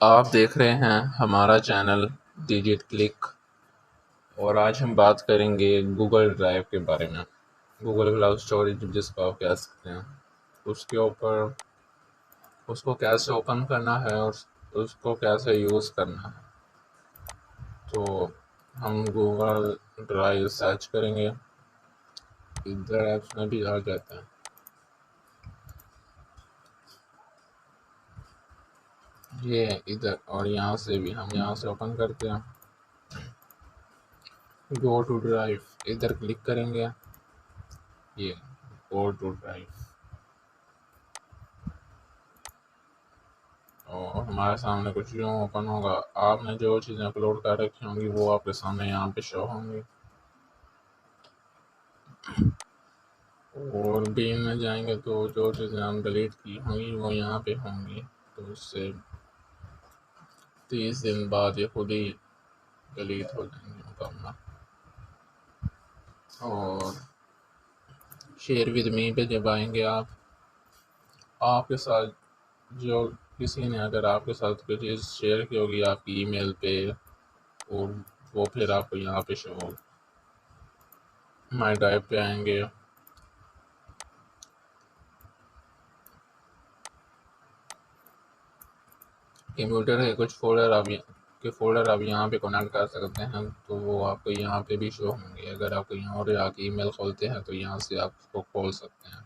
आप देख रहे हैं हमारा चैनल डिजिट क्लिक। और आज हम बात करेंगे गूगल ड्राइव के बारे में। गूगल क्लाउड स्टोरेज जिसको आप कह सकते हैं, उसके ऊपर उसको कैसे ओपन करना है और उसको कैसे यूज़ करना है। तो हम गूगल ड्राइव सर्च करेंगे, इधर ऐप्स में भी आ जाते हैं। ये है इधर, और यहाँ से भी हम यहाँ से ओपन करते हैं। गो टू ड्राइव, इधर क्लिक करेंगे। ये गो टू ड्राइव, और हमारे सामने कुछ यूँ ओपन होगा। आपने जो चीज़ें अपलोड कर रखी होंगी वो आपके सामने यहाँ पे शो होंगी। और बीन में जाएंगे तो जो चीज़ें हम डिलीट की होंगी वो यहाँ पे होंगी। तो उससे 30 दिन बाद ये खुद ही डिलीट हो जाएंगे मुकम्मल। और शेयर विद मी पे जब आएंगे आप, आपके साथ जो किसी ने अगर आपके साथ कोई चीज़ शेयर की होगी आपकी ईमेल पे, और वो फिर आपको यहाँ पे शो होगा। माई ड्राइव पे आएंगे, कंप्यूटर के कुछ फोल्डर आप यहाँ पे कनेक्ट कर सकते हैं, तो वो आपको यहाँ पे भी शो होंगे। अगर आप कहीं और आके ईमेल खोलते हैं तो यहाँ से आप उसको खोल सकते हैं।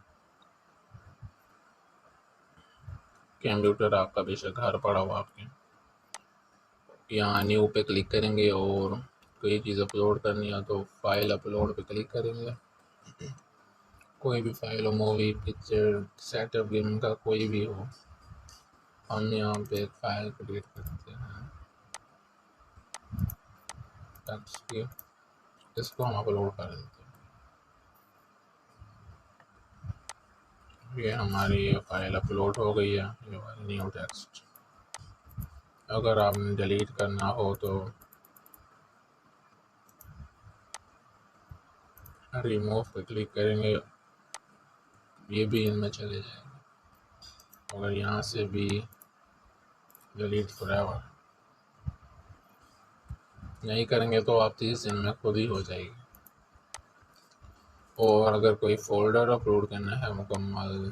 कंप्यूटर आपका बेशक घर पड़ा हुआ आपके, यहाँ न्यू पे क्लिक करेंगे और कोई चीज़ अपलोड करनी है तो फाइल अपलोड पे क्लिक करेंगे। कोई भी फाइल हो, मूवी, पिक्चर, सेटअप, गेम का कोई भी हो, हम यहाँ पे एक फाइल क्रिएट करते हैं टेक्स्ट की, इसको हम अपलोड कर देते हैं। ये हमारी ये फाइल अपलोड हो गई है, ये वाली न्यू टेक्स्ट। अगर आपने डिलीट करना हो तो रिमूव पे क्लिक करेंगे, ये भी इनमें चले जाएंगे। अगर यहाँ से भी डिलीट फॉरएवर नहीं करेंगे तो आप 30 दिन में खुद ही हो जाएगी। और अगर कोई फ़ोल्डर अपलोड करना है मुकम्मल,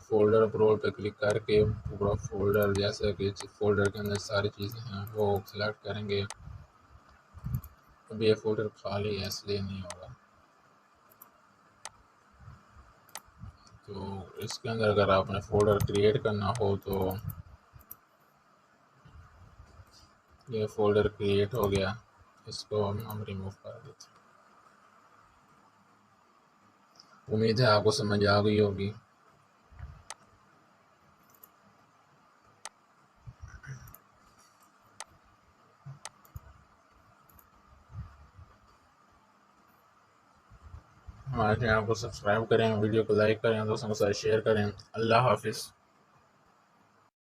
फ़ोल्डर अपलोड पे क्लिक करके पूरा फ़ोल्डर, जैसे कि फ़ोल्डर के अंदर सारी चीज़ें हैं वो सिलेक्ट करेंगे। अब ये फ़ोल्डर खाली है इसलिए नहीं होगा। तो इसके अंदर अगर आपने फ़ोल्डर क्रिएट करना हो तो ये फ़ोल्डर क्रिएट हो गया, इसको हम रिमूव कर देते हैं। उम्मीद है आपको समझ आ गई होगी। हमारे चैनल को सब्सक्राइब करें, वीडियो को लाइक करें, दोस्तों के साथ शेयर करें। अल्लाह हाफिज़।